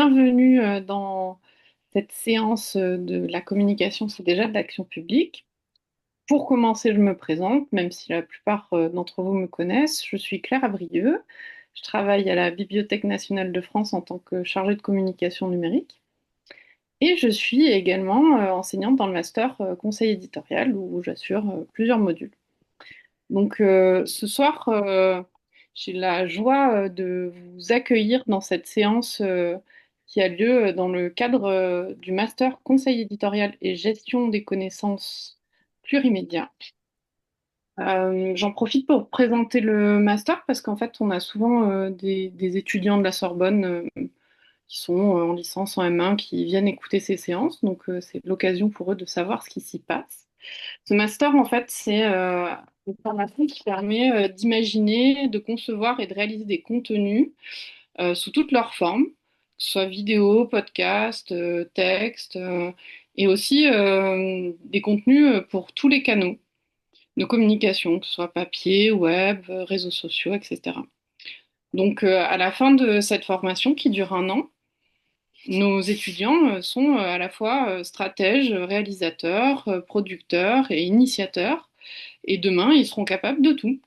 Bienvenue dans cette séance de la communication, c'est déjà de l'action publique. Pour commencer, je me présente, même si la plupart d'entre vous me connaissent. Je suis Claire Abrieux. Je travaille à la Bibliothèque nationale de France en tant que chargée de communication numérique. Et je suis également enseignante dans le master conseil éditorial où j'assure plusieurs modules. Donc ce soir, j'ai la joie de vous accueillir dans cette séance qui a lieu dans le cadre du master conseil éditorial et gestion des connaissances plurimédia. J'en profite pour présenter le master parce qu'en fait, on a souvent des étudiants de la Sorbonne qui sont en licence en M1 qui viennent écouter ces séances. Donc, c'est l'occasion pour eux de savoir ce qui s'y passe. Ce master, en fait, c'est une formation qui permet d'imaginer, de concevoir et de réaliser des contenus sous toutes leurs formes, que ce soit vidéo, podcast, texte, et aussi des contenus pour tous les canaux de communication, que ce soit papier, web, réseaux sociaux, etc. Donc, à la fin de cette formation qui dure un an, nos étudiants sont à la fois stratèges, réalisateurs, producteurs et initiateurs. Et demain, ils seront capables de tout.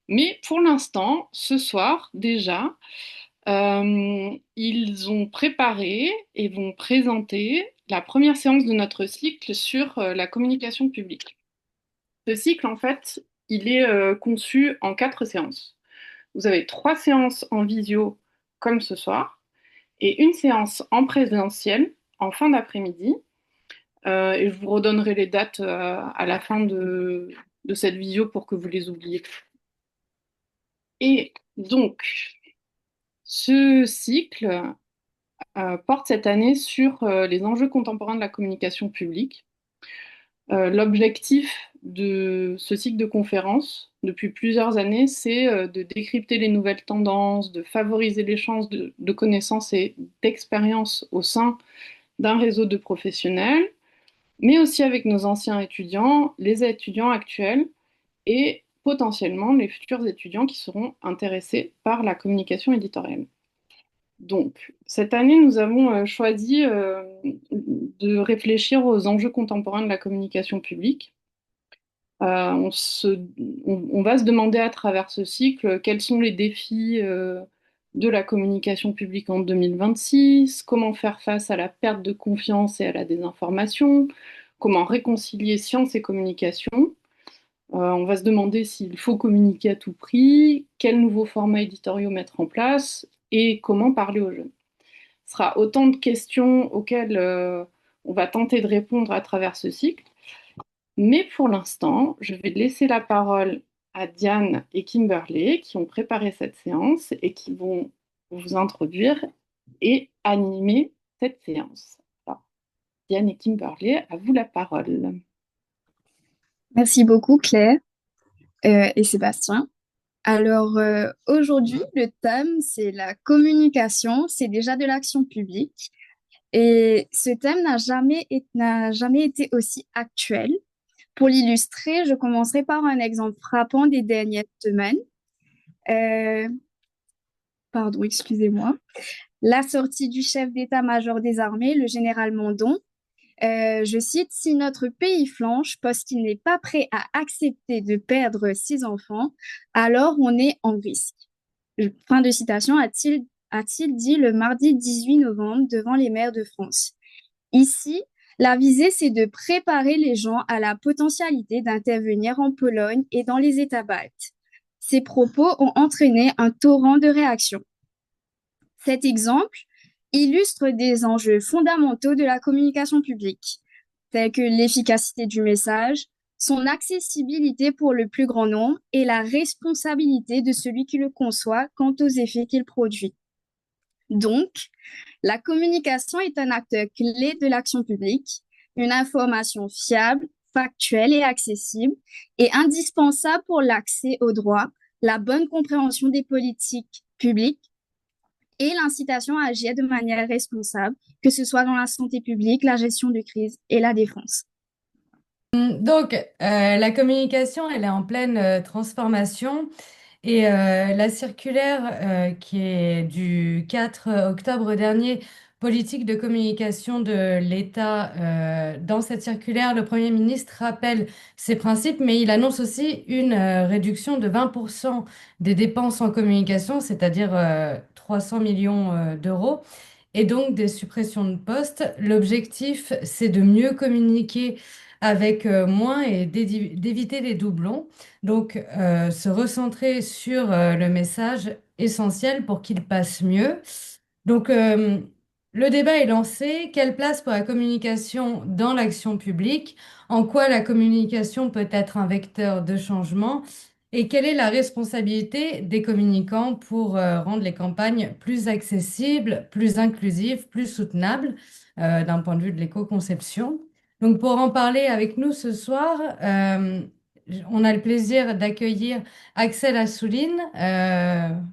Mais pour l'instant, ce soir déjà, ils ont préparé et vont présenter la première séance de notre cycle sur la communication publique. Ce cycle, en fait, il est conçu en 4 séances. Vous avez 3 séances en visio, comme ce soir, et une séance en présentiel en fin d'après-midi. Et je vous redonnerai les dates à la fin de cette visio pour que vous les oubliez. Et donc, ce cycle porte cette année sur les enjeux contemporains de la communication publique. L'objectif de ce cycle de conférences, depuis plusieurs années, c'est de décrypter les nouvelles tendances, de favoriser l'échange de connaissances et d'expériences au sein d'un réseau de professionnels, mais aussi avec nos anciens étudiants, les étudiants actuels et potentiellement les futurs étudiants qui seront intéressés par la communication éditoriale. Donc, cette année, nous avons choisi de réfléchir aux enjeux contemporains de la communication publique. On, on va se demander à travers ce cycle quels sont les défis de la communication publique en 2026, comment faire face à la perte de confiance et à la désinformation, comment réconcilier science et communication. On va se demander s'il faut communiquer à tout prix, quels nouveaux formats éditoriaux mettre en place et comment parler aux jeunes. Ce sera autant de questions auxquelles on va tenter de répondre à travers ce cycle. Mais pour l'instant, je vais laisser la parole à Diane et Kimberley qui ont préparé cette séance et qui vont vous introduire et animer cette séance. Alors, Diane et Kimberley, à vous la parole. Merci beaucoup, Claire et Sébastien. Alors, aujourd'hui, le thème, c'est la communication, c'est déjà de l'action publique. Et ce thème n'a jamais été aussi actuel. Pour l'illustrer, je commencerai par un exemple frappant des dernières semaines. Euh, Pardon, excusez-moi. La sortie du chef d'état-major des armées, le général Mandon. Je cite, si notre pays flanche parce qu'il n'est pas prêt à accepter de perdre ses enfants, alors on est en risque. Fin de citation, a-t-il dit le mardi 18 novembre devant les maires de France. Ici, la visée, c'est de préparer les gens à la potentialité d'intervenir en Pologne et dans les États baltes. Ces propos ont entraîné un torrent de réactions. Cet exemple illustre des enjeux fondamentaux de la communication publique, tels que l'efficacité du message, son accessibilité pour le plus grand nombre et la responsabilité de celui qui le conçoit quant aux effets qu'il produit. Donc, la communication est un acteur clé de l'action publique, une information fiable, factuelle et accessible est indispensable pour l'accès aux droits, la bonne compréhension des politiques publiques et l'incitation à agir de manière responsable, que ce soit dans la santé publique, la gestion de crise et la défense. Donc, la communication, elle est en pleine transformation Et la circulaire qui est du 4 octobre dernier, politique de communication de l'État, dans cette circulaire, le Premier ministre rappelle ces principes, mais il annonce aussi une réduction de 20% des dépenses en communication, c'est-à-dire 300 millions d'euros, et donc des suppressions de postes. L'objectif, c'est de mieux communiquer avec moins et d'éviter les doublons. Donc, se recentrer sur le message essentiel pour qu'il passe mieux. Donc, le débat est lancé. Quelle place pour la communication dans l'action publique? En quoi la communication peut être un vecteur de changement? Et quelle est la responsabilité des communicants pour rendre les campagnes plus accessibles, plus inclusives, plus soutenables d'un point de vue de l'éco-conception? Donc, pour en parler avec nous ce soir, on a le plaisir d'accueillir Axel Assouline.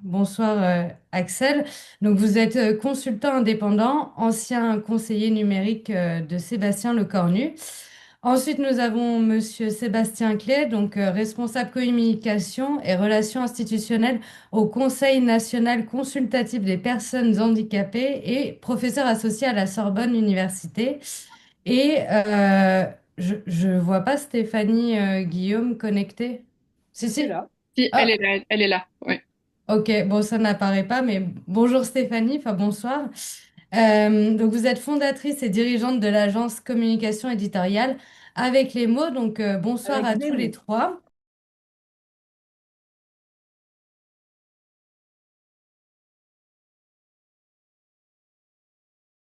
Bonsoir Axel. Donc vous êtes consultant indépendant, ancien conseiller numérique de Sébastien Lecornu. Ensuite, nous avons Monsieur Sébastien Clé, donc responsable communication et relations institutionnelles au Conseil national consultatif des personnes handicapées et professeur associé à la Sorbonne Université. Et je vois pas Stéphanie Guillaume connectée. Je Si, suis si. là. Si, elle est Ah, là, elle est là. Ouais. ok, bon, ça n'apparaît pas, mais bonjour Stéphanie, enfin bonsoir. Donc vous êtes fondatrice et dirigeante de l'agence communication éditoriale avec les mots, donc bonsoir Avec à mes tous les mots. trois.